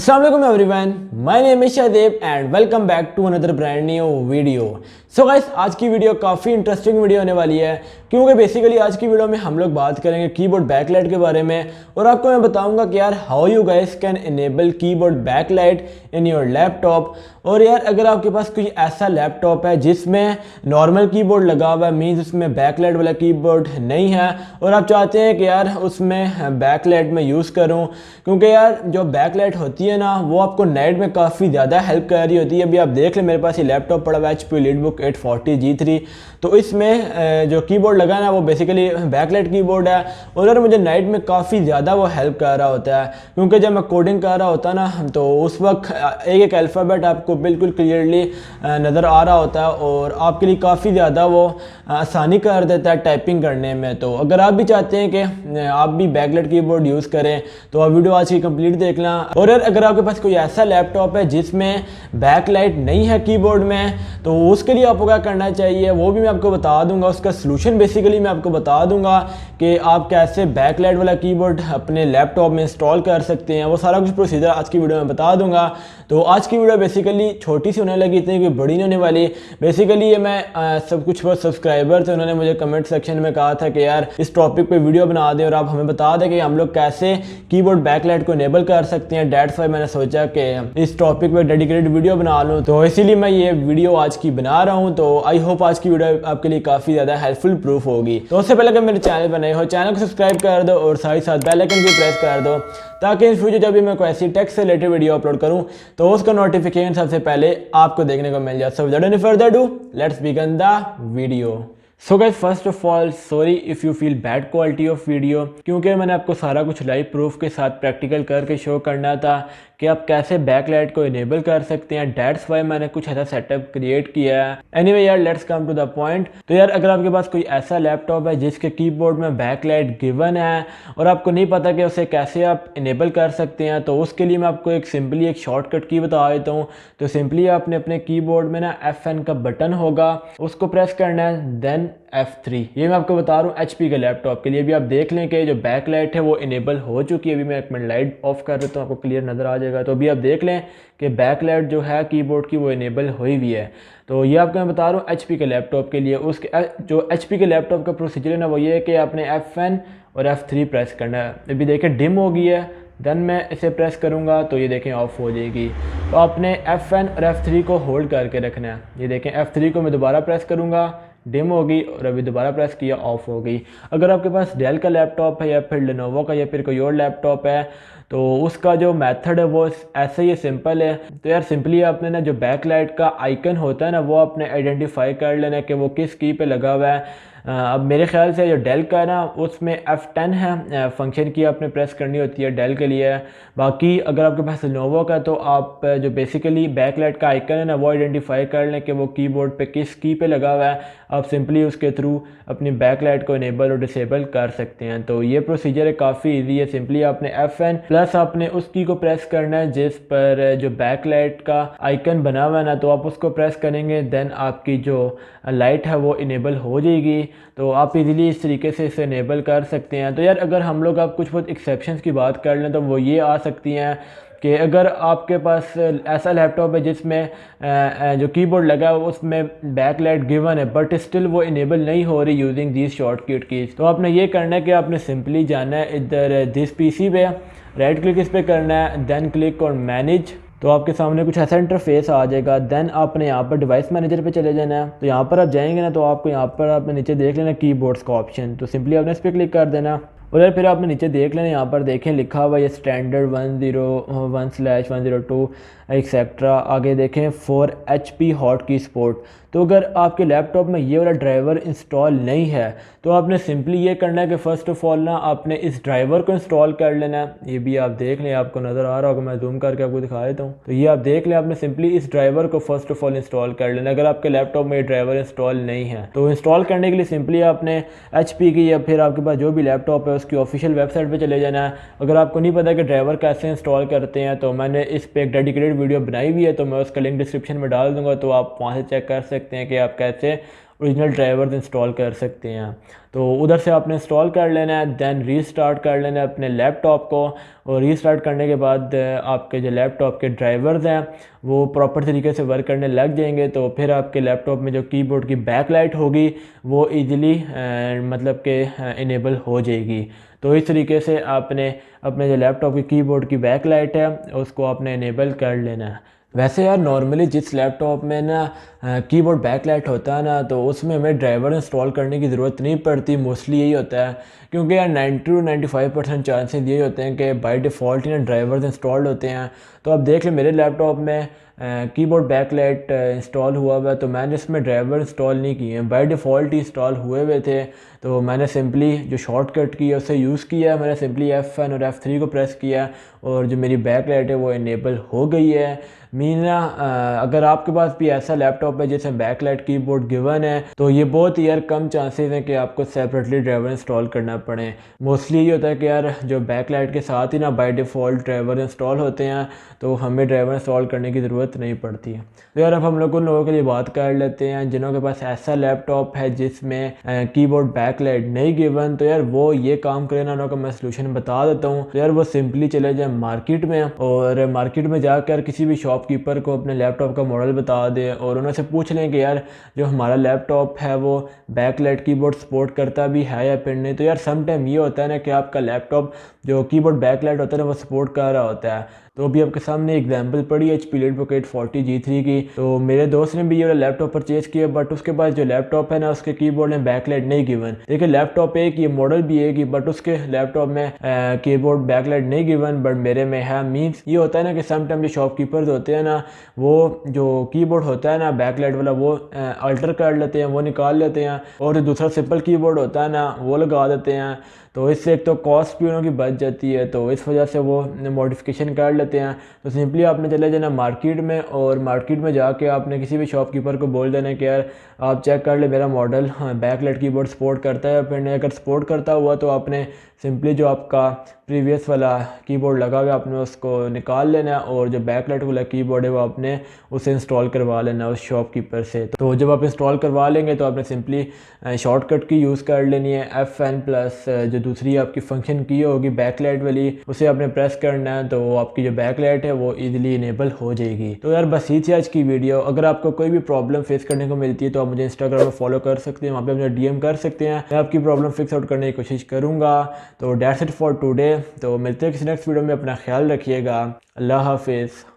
अस्सलाम वालेकुम everyone, my name is Shahdev and welcome back to another brand new video. So guys, आज की video काफ़ी इंटरेस्टिंग वीडियो होने वाली है क्योंकि बेसिकली आज की वीडियो में हम लोग बात करेंगे कीबोर्ड बैकलाइट के बारे में और आपको मैं बताऊंगा कि यार how you guys can enable keyboard backlight in your laptop. और यार अगर आपके पास कोई ऐसा लैपटॉप है जिसमें नॉर्मल कीबोर्ड लगा हुआ है, मीन्स उसमें बैकलाइट वाला कीबोर्ड नहीं है और आप चाहते हैं कि यार उसमें बैकलाइट में यूज़ करूं, क्योंकि यार जो बैकलाइट होती है ना वो आपको नाइट में काफ़ी ज़्यादा हेल्प कर रही होती है। अभी आप देख लें, मेरे पास ये लैपटॉप पड़ा हुआ है HP EliteBook 840 G3, तो इसमें जो कीबोर्ड लगा है ना वो बेसिकली बैकलाइट कीबोर्ड है और यार मुझे नाइट में काफ़ी ज़्यादा वो हेल्प कर रहा होता है, क्योंकि जब मैं कोडिंग कर रहा होता ना तो उस वक्त एक एक अल्फ़ाबेट आपको बिल्कुल क्लियरली नज़र आ रहा होता है और आपके लिए काफ़ी ज़्यादा वो आसानी कर देता है टाइपिंग करने में। तो अगर आप भी चाहते हैं कि आप भी बैकलाइट कीबोर्ड यूज़ करें तो आप वीडियो आज की कंप्लीट देखना। और यार अगर आपके पास कोई ऐसा लैपटॉप है जिसमें बैकलाइट नहीं है कीबोर्ड में तो उसके लिए आपको क्या करना चाहिए वो भी मैं आपको बता दूंगा। उसका सलूशन बेसिकली मैं आपको बता दूंगा कि आप कैसे बैकलाइट वाला कीबोर्ड अपने लैपटॉप में इंस्टॉल कर सकते हैं, वो सारा कुछ प्रोसीजर आज की वीडियो में बता दूंगा। तो आज की वीडियो बेसिकली छोटी सी होने लगी, इतनी कोई बड़ी नहीं होने वाली। बेसिकली ये मैं सब कुछ वो सब्सक्राइबर थे, उन्होंने मुझे कमेंट सेक्शन में कहा था कि यार इस टॉपिक पे वीडियो बना दें और आप हमें बता दें कि हम लोग कैसे कीबोर्ड बैकलाइट को इनेबल कर सकते हैं। डेट्स वाई मैंने सोचा कि इस टॉपिक पे डेडिकेटेड वीडियो बना लूँ, तो इसीलिए मैं ये वीडियो आज की बना रहा हूँ। तो आई होप आज की वीडियो आपके लिए काफ़ी ज़्यादा हेल्पफुल प्रूफ होगी। तो उससे पहले अगर मेरे चैनल पर नए हो, चैनल को सब्सक्राइब कर दो और साथ ही साथ बेल आइकन भी प्रेस कर दो ताकि इन फ्यूचर जब भी मैं कोई ऐसी टेक से रिलेटेड वीडियो अपलोड करूं तो उसका नोटिफिकेशन सबसे पहले आपको देखने को मिल जाए। So without any further do let's begin the video. So guys, first of all sorry if you feel bad quality of video, क्योंकि मैंने आपको सारा कुछ लाइव प्रूफ के साथ प्रैक्टिकल करके शो करना था कि आप कैसे बैकलाइट को इनेबल कर सकते हैं। डेट्स वाई मैंने कुछ ऐसा सेटअप क्रिएट किया है। एनीवे यार let's come to the point. तो यार अगर आपके पास कोई ऐसा लैपटॉप है जिसके कीबोर्ड में बैकलाइट गिवन है और आपको नहीं पता कि उसे कैसे आप इनेबल कर सकते हैं, तो उसके लिए मैं आपको एक सिंपली एक शॉर्टकट की बता देता हूँ। तो सिंपली आपने अपने कीबोर्ड में ना FN का बटन होगा, उसको प्रेस करना है, देन F3। ये मैं आपको बता रहा हूँ HP के लैपटॉप के लिए। भी आप देख लें कि जो बैकलाइट है वो इनेबल हो चुकी है। अभी मैं एक मिनट लाइट ऑफ कर देता हूँ, आपको क्लियर नज़र आ जाएगा। तो अभी आप देख लें कि बैकलाइट जो है कीबोर्ड की वो इनेबल हुई हुई है। तो ये आपको मैं बता रहा हूँ HP के लैपटॉप के लिए। उसके जो HP के लैपटॉप का प्रोसीजर है ना वो ये है कि आपने FN और F3 प्रेस करना है। अभी देखें डिम हो गई है, देन मैं इसे प्रेस करूँगा तो ये देखें ऑफ हो जाएगी। तो आपने FN और F3 को होल्ड करके रखना है। ये देखें F3 को मैं दोबारा प्रेस करूँगा, डिम होगी, और अभी दोबारा प्रेस किया ऑफ हो गई। अगर आपके पास डेल का लैपटॉप है या फिर लेनोवो का या फिर कोई और लैपटॉप है तो उसका जो मेथड है वो ऐसे ही सिंपल है। तो यार सिंपली आपने ना जो बैकलाइट का आइकन होता है ना वो आपने आइडेंटिफाई कर लेना है कि वो किस की पे लगा हुआ है। अब मेरे ख्याल से जो डेल का है ना उसमें F10 है, फंक्शन की आपने प्रेस करनी होती है, डेल के लिए। बाकी अगर आपके पास लेनोवो का तो आप जो बेसिकली बैकलाइट का आइकन है ना वो आइडेंटिफाई कर लें कि वो कीबोर्ड पे किस की पे लगा हुआ है। आप सिंपली उसके थ्रू अपनी बैकलाइट को इनेबल और डिसेबल कर सकते हैं। तो ये प्रोसीजर है, काफ़ी ईजी है। सिंपली आपने FN प्लस आपने उस की को प्रेस करना है जिस पर जो बैकलाइट का आइकन बना हुआ है ना, तो आप उसको प्रेस करेंगे, देन आपकी जो लाइट है वो इनेबल हो जाएगी। तो आप इजीली इस तरीके से इसे इनेबल कर सकते हैं। तो यार अगर हम लोग आप कुछ बहुत एक्सेप्शंस की बात कर लें तो वो ये आ सकती हैं कि अगर आपके पास ऐसा लैपटॉप है जिसमें जो कीबोर्ड लगा है उसमें बैकलाइट गिवन है बट स्टिल वो इनेबल नहीं हो रही यूजिंग दिस शॉर्टकट कीज, तो आपने ये करना है कि आपने सिंपली जाना है इधर दिस PC पे, राइट क्लिक इस पर करना है, देन क्लिक ऑन मैनेज। तो आपके सामने कुछ ऐसा इंटरफेस आ जाएगा। देन आपने यहाँ पर डिवाइस मैनेजर पे चले जाना है। तो यहाँ पर आप जाएंगे ना तो आपको यहाँ पर आपने नीचे देख लेना कीबोर्ड्स का ऑप्शन, तो सिंपली आपने इस पर क्लिक कर देना और यार फिर आपने नीचे देख लेना, यहाँ पर देखें लिखा हुआ ये स्टैंडर्ड 101/102 एक्सेट्रा। आगे देखें फॉर HP हॉट की सपोर्ट। तो अगर आपके लैपटॉप में ये वाला ड्राइवर इंस्टॉल नहीं है तो आपने सिंपली ये करना है कि फ़र्स्ट ऑफ ऑल ना आपने इस ड्राइवर को इंस्टॉल कर लेना है। ये भी आप देख लें, आपको नज़र आ रहा होगा, मैं जूम करके आपको दिखा देता हूँ। तो ये आप देख लें, आपने सिंपली इस ड्राइवर को फ़र्स्ट ऑफ ऑल इंस्टॉल कर लेना अगर आपके लैपटॉप में ये ड्राइवर इंस्टॉल नहीं है। तो इंस्टॉल करने के लिए सिंपली आपने HP की या फिर आपके पास जो भी लैपटॉप है उसकी ऑफिशियल वेबसाइट पर चले जाना है। अगर आपको नहीं पता कि ड्राइवर कैसे इंस्टॉल करते हैं तो मैंने इस पर एक डेडिकेटेड वीडियो बनाई हुई है, तो मैं उसका लिंक डिस्क्रिप्शन में डाल दूंगा, तो आप वहाँ से चेक कर सकते हैं कि आप कैसे ओरिजिनल ड्राइवर्स इंस्टॉल कर सकते हैं। तो उधर से आपने इंस्टॉल कर लेना है, दैन रीस्टार्ट कर लेना है अपने लैपटॉप को, और रीस्टार्ट करने के बाद आपके जो लैपटॉप के ड्राइवर्स हैं वो प्रॉपर तरीके से वर्क करने लग जाएंगे। तो फिर आपके लैपटॉप में जो कीबोर्ड की बैक लाइट होगी वो ईज़िली मतलब कि इनेबल हो जाएगी। तो इस तरीके से आपने अपने जो लैपटॉप की कीबोर्ड की बैक लाइट है उसको आपने इनेबल कर लेना है। वैसे यार नॉर्मली जिस लैपटॉप में ना कीबोर्ड बैकलाइट होता है ना, तो उसमें हमें ड्राइवर इंस्टॉल करने की ज़रूरत नहीं पड़ती। मोस्टली यही होता है, क्योंकि यार 90 to 95% चांसेस यही होते हैं कि बाय डिफ़ॉल्ट ही ना ड्राइवर्स इंस्टॉल्ड होते हैं। तो अब देख लें मेरे लैपटॉप में कीबोर्ड बैकलाइट इंस्टॉल हुआ हुआ है, तो मैंने इसमें ड्राइवर इंस्टॉल नहीं किए हैं, बाय डिफ़ॉल्ट ही इंस्टॉल हुए हुए थे। तो मैंने सिंपली जो शॉर्टकट की है उससे यूज़ किया, मैंने सिंपली F1 और F3 को प्रेस किया और जो मेरी बैकलाइट है वो इनेबल हो गई है। मीना अगर आपके पास भी ऐसा लैपटॉप है जिसमें बैकलाइट कीबोर्ड गिवन है, तो ये बहुत यार कम चांसेस हैं कि आपको सेपरेटली ड्राइवर इंस्टॉल करना पड़े। मोस्टली ये होता है कि यार जो बैकलाइट के साथ ही ना बाय डिफ़ॉल्ट ड्राइवर इंस्टॉल होते हैं, तो हमें ड्राइवर इंस्टॉल करने की ज़रूरत नहीं पड़ती है। तो यार अब हम लोग उन लोगों के लिए बात कर लेते हैं जिनों के पास ऐसा लैपटॉप है जिसमें कीबोर्ड बैकलाइट नहीं गिवन। तो यार वो ये काम करें ना, उन लोगों का मैं सलूशन बता देता हूँ। तो यार वो सिंपली चले जाए मार्केट में, और मार्केट में जाकर किसी भी शॉपकीपर को अपने लैपटॉप का मॉडल बता दें और उन्होंने पूछ लें कि यार जो हमारा लैपटॉप है वो बैकलाइट कीबोर्ड सपोर्ट करता भी है या फिर नहीं। तो यार सम टाइम ये होता है ना कि आपका लैपटॉप जो कीबोर्ड बैकलाइट होता है ना वो सपोर्ट कर रहा होता है। तो अभी आपके सामने एग्जांपल पड़ी है HP LeadPocket 40G3 की। तो मेरे दोस्त ने भी ये वाला लैपटॉप परचेज़ किया, बट उसके पास जो लैपटॉप है ना उसके कीबोर्ड में बैकलाइट नहीं गिवन। देखिए लैपटॉप एक ये मॉडल भी एक ही, बट उसके लैपटॉप में कीबोर्ड बैकलाइट नहीं गिवन, बट मेरे में है। मीन्स ये होता है ना कि समटाइम जो शॉपकीपर्स होते हैं ना वो जो कीबोर्ड होता है ना बैकलाइट वाला वो अल्टर कर लेते हैं, वो निकाल लेते हैं, और जो दूसरा सिंपल कीबोर्ड होता है ना वो लगा देते हैं। तो इससे एक तो कॉस्ट भी उनकी बच जाती है, तो इस वजह से वो मॉडिफिकेशन कर लेते हैं। तो सिंपली आपने चले जाना मार्केट में, और मार्केट में जाके आपने किसी भी शॉपकीपर को बोल देना कि यार आप चेक कर ले मेरा मॉडल बैकलाइट कीबोर्ड सपोर्ट करता है या फिर नहीं। अगर सपोर्ट करता हुआ तो आपने सिंपली जो आपका प्रीवियस वाला कीबोर्ड लगा हुआ आपने उसको निकाल लेना है, और जो बैकलाइट वाला कीबोर्ड है वो आपने उसे इंस्टॉल करवा लेना उस शॉपकीपर से। तो जब आप इंस्टॉल करवा लेंगे तो आपने सिंपली शॉर्टकट की यूज़ कर लेनी है, F1 प्लस जो दूसरी आपकी फंक्शन की होगी बैकलाइट वाली उसे आपने प्रेस करना है, तो आपकी जो बैकलाइट है वो ईजिली इनेबल हो जाएगी। तो यार बस ये थी आज की वीडियो। अगर आपको कोई भी प्रॉब्लम फेस करने को मिलती है तो आप मुझे इंस्टाग्राम में फॉलो कर सकते हैं, वहाँ पे मुझे DM कर सकते हैं, मैं आपकी प्रॉब्लम फिक्स आउट करने की कोशिश करूँगा। तो दैट्स इट फॉर टुडे। तो मिलते हैं किसी नेक्स्ट वीडियो में, अपना ख्याल रखिएगा। अल्लाह हाफिज़।